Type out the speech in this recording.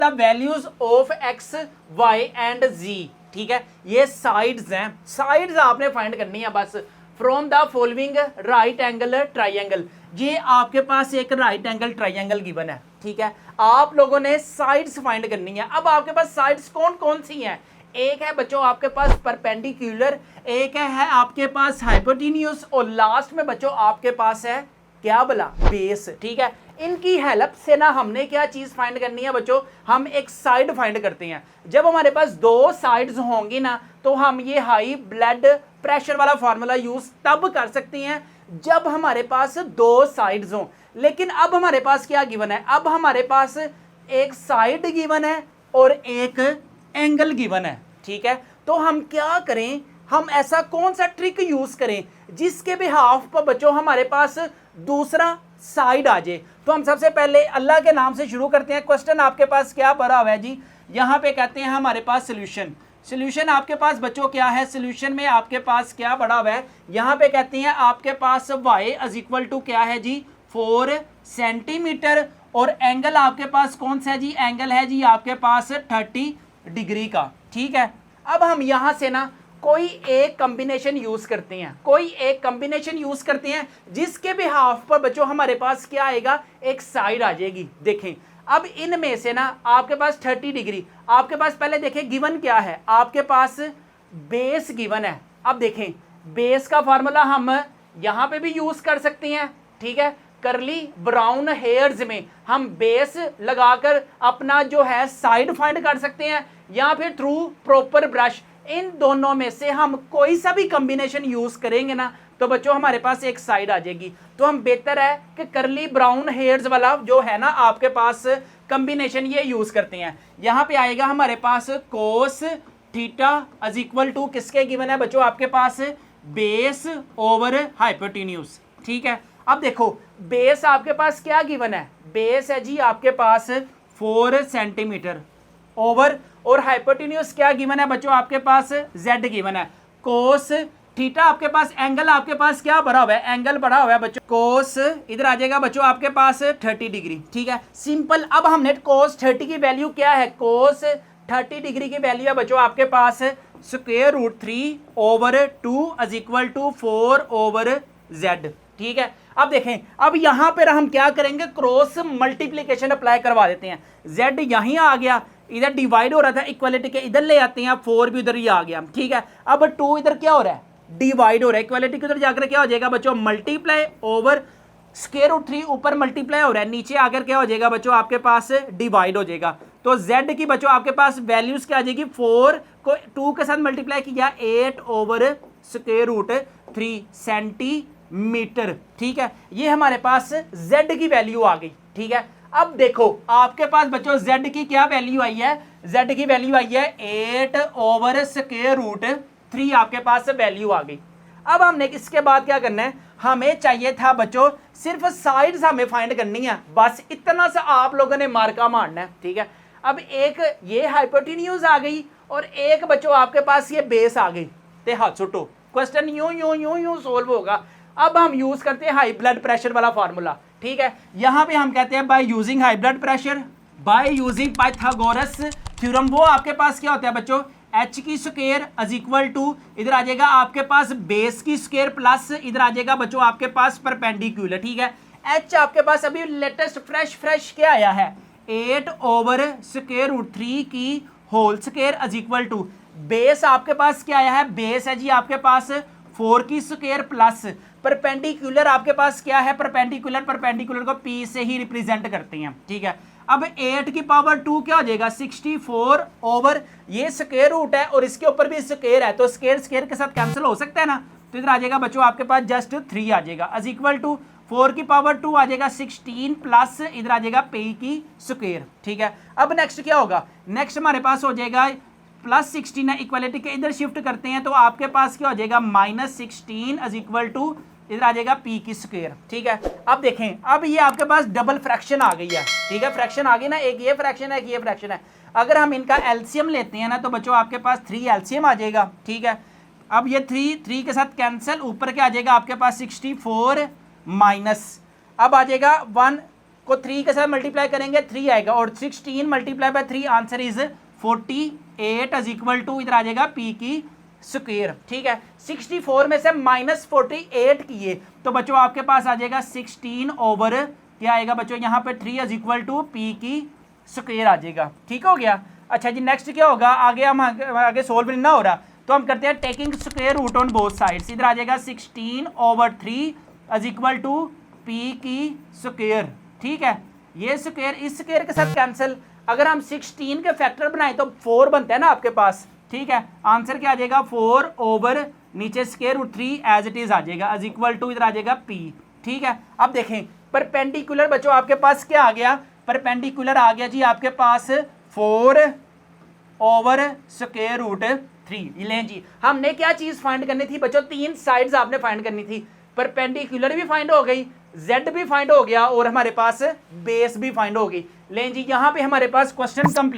The values of X Y and Z, ठीक है, ये साइड्स हैं, साइड्स आपने फाइंड करनी है बस from the following right angle triangle. ये आपके पास एक राइट एंगल ट्राइंगल गिवन है, ठीक है, आप लोगों ने साइड्स फाइंड करनी है। अब आपके पास साइड्स कौन कौन सी हैं? एक है बच्चों आपके पास परपेंडिकुलर, एक है आपके पास हाइपोटेन्यूज, और लास्ट में बच्चों आपके पास है क्या बोला, बेस, ठीक है। इनकी हेल्प से ना हमने क्या चीज फाइंड करनी है बच्चों, हम एक साइड फाइंड करते हैं। जब हमारे पास दो साइड्स होंगी ना तो हम ये हाई ब्लड प्रेशर वाला फॉर्मूला यूज तब कर सकते हैं जब हमारे पास दो साइड्स हों। लेकिन अब हमारे पास क्या गिवन है, अब हमारे पास एक साइड गिवन है और एक एंगल गिवन है, ठीक है। तो हम क्या करें, हम ऐसा कौन सा ट्रिक यूज करें जिसके बिहाफ पर बच्चों हमारे पास दूसरा साइड आ जाए। तो हम सबसे पहले अल्लाह के नाम से शुरू करते हैं। क्वेश्चन आपके पास क्या पड़ा हुआ है जी, यहाँ पे कहते हैं हमारे पास सोल्यूशन। सोल्यूशन आपके पास बच्चों क्या है, सोल्यूशन में आपके पास क्या पड़ा हुआ है, यहाँ पे कहते हैं आपके पास y इज इक्वल टू क्या है जी 4 सेंटीमीटर, और एंगल आपके पास कौन सा है जी, एंगल है जी आपके पास 30 डिग्री का, ठीक है। अब हम यहाँ से ना कोई एक कॉम्बिनेशन यूज करते हैं, कोई एक कॉम्बिनेशन यूज करते हैं जिसके बिहाफ पर बच्चों हमारे पास क्या आएगा, एक साइड आ जाएगी। देखें अब इनमें से ना आपके पास 30 डिग्री, आपके पास पहले देखें गिवन क्या है, आपके पास बेस गिवन है। अब देखें बेस का फार्मूला हम यहाँ पे भी यूज कर सकते हैं, ठीक है, करली ब्राउन हेयर्स में हम बेस लगाकर अपना जो है साइड फाइंड कर सकते हैं, या फिर थ्रू प्रॉपर ब्रश। इन दोनों में से हम कोई सा भी कॉम्बिनेशन यूज करेंगे ना तो बच्चों हमारे पास एक साइड आ जाएगी। तो हम बेहतर है कि करली ब्राउन हेयर्स वाला जो है ना आपके पास कॉम्बिनेशन ये यूज करते हैं। यहाँ पे आएगा हमारे पास cos theta is equal to किसके गिवन है बच्चों, आपके पास बेस ओवर हाइपोटेन्यूज, ठीक है। अब देखो बेस आपके पास क्या गिवन है, बेस है जी आपके पास 4 सेंटीमीटर ओवर, और हाइपोटेन्यूज क्या गिवन है बच्चों, आपके पास z गिवन है। कोस थीटा आपके पास, एंगल आपके पास क्या बढ़ा हुआ है, एंगल बढ़ा हुआ है बच्चों, कोस इधर आ जाएगा बच्चों आपके पास 30 डिग्री, ठीक है, सिंपल। अब हमने कोस 30 की वैल्यू क्या है, कोस 30 डिग्री की वैल्यू है बच्चों आपके पास square root 3 over 2 is equal to 4 over z, ठीक है। अब देखें अब यहां पर हम क्या करेंगे, क्रॉस मल्टीप्लीकेशन अप्लाई करवा देते हैं। z यहीं आ गया, इधर डिवाइड हो रहा था इक्वालिटी के, इधर ले आते हैं, 4 भी उधर ही आ गया, ठीक है। अब 2 इधर क्या हो रहा है, डिवाइड हो रहा है, इक्वालिटी के उधर जाकर क्या हो जाएगा बच्चों, मल्टीप्लाई ओवर स्क्वायर रूट 3 ऊपर मल्टीप्लाई हो रहा है, नीचे आकर क्या हो जाएगा बच्चों आपके पास डिवाइड हो जाएगा। तो z की बच्चों आपके पास वैल्यूज क्या आ जाएगी, 4 को 2 के साथ मल्टीप्लाई किया 8 ओवर स्क्वायर रूट 3 सेंटीमीटर, ठीक है। ये हमारे पास z की वैल्यू आ गई, ठीक है। अब देखो आपके पास बच्चों z की क्या वैल्यू आई है, z की वैल्यू आई है 8 ओवर स्क्वायर रूट 3 आपके पास वैल्यू आ गई। अब हमने इसके बाद क्या करना है, हमें चाहिए था बच्चों सिर्फ साइड्स हमें फाइंड करनी है, बस इतना सा आप लोगों ने मार्का मारना है, ठीक है। अब एक ये हाइपोटेन्यूज आ गई और एक बच्चों आपके पास ये बेस आ गई, ते हाथ छुट्टो, क्वेश्चन यूं यूं यूं यूं सोल्व होगा। अब हम यूज करते हैं हाई ब्लड प्रेशर वाला फार्मूला, ठीक है। यहां पे हम कहते हैं by using high blood pressure, by using Pythagoras theorem. वो आपके पास क्या होता है बच्चों, h की स्क्वायर इज इक्वल टू इधर आ जाएगा आपके पास बेस की स्क्वायर प्लस इधर आ जाएगा बच्चों आपके पास परपेंडिकुलर, ठीक है। h आपके पास अभी लेटेस्ट फ्रेश क्या आया है, 8 ओवर स्क्वायर रूट 3 की whole square is equal to base आपके पास क्या आया है, बेस है जी आपके पास 4 की स्क्वायर प्लस परपेंडिकुलर आपके पास क्या है, परपेंडिकुलर को p से ही रिप्रेजेंट करते हैं, ठीक है। अब 8 की पावर 2 क्या हो जाएगा, 64 ओवर ये स्क्वायर रूट है और इसके ऊपर भी स्क्वायर है, तो स्क्वायर के साथ कैंसिल हो सकता है ना, तो इधर आ जाएगा बच्चों आपके पास जस्ट 3 आ जाएगा इज इक्वल टू 4 की पावर 2 आ जाएगा 16 प्लस इधर आ जाएगा p की स्क्वायर, ठीक है। अब नेक्स्ट क्या होगा, नेक्स्ट हमारे पास हो जाएगा प्लस 16 है, इक्वालिटी के इधर शिफ्ट करते हैं तो आपके पास क्या हो जाएगा -16 इज इक्वल टू इधर आ जाएगा p की स्क्वायर, ठीक है। अब देखें अब ये आपके पास डबल फ्रैक्शन आ गई है, ठीक है, फ्रैक्शन आ गई ना, एक ये फ्रैक्शन है एक ये फ्रैक्शन है। अगर हम इनका एलसीएम लेते हैं ना तो बच्चों आपके पास 3 एलसीएम आ जाएगा, ठीक है। अब ये 3 के साथ कैंसिल, ऊपर क्या आ जाएगा आपके पास 64 माइनस, अब आ जाएगा 1 को 3 के साथ मल्टीप्लाई करेंगे 3 आएगा, और 16 multiply by 3 answer is 48 is equal to इधर आ जाएगा पी की स्क्वायर। ठीक है, 64 में से -48 किए तो बच्चों आपके पास आ जाएगा 16 ओवर क्या आएगा बच्चों यहाँ पे 3 इज इक्वल टू पी की स्क्वायर आ जाएगा। ठीक हो गया। अच्छा जी, नेक्स्ट क्या होगा, आगे हम आगे सोल्व नहीं ना हो रहा तो हम करते हैं taking square root on both sides. इधर आ जाएगा 16 over 3 is equal to P की स्क्वायर। ठीक है, ये स्क्वायर इस स्क्वायर के साथ कैंसिल, अगर हम 16 के फैक्टर बनाए तो 4 बनता है ना आपके पास। ठीक है, आंसर क्या आ जाएगा 4 ओवर नीचे square root 3 as it is आ जाएगा इज इक्वल टू इधर आ जाएगा पी। ठीक है, अब देखें परपेंडिकुलर बच्चों आपके पास क्या आ गया, परपेंडिकुलर आ गया जी आपके पास 4 ओवर स्क्वायर रूट 3। लें जी, हमने क्या चीज फाइंड करनी थी बच्चों, 3 साइड्स आपने फाइंड करनी थी, परपेंडिकुलर भी फाइंड हो गई, z भी फाइंड हो गया और हमारे पास बेस भी फाइंड हो गई। लें जी, यहां पे हमारे पास क्वेश्चन कंप्लीट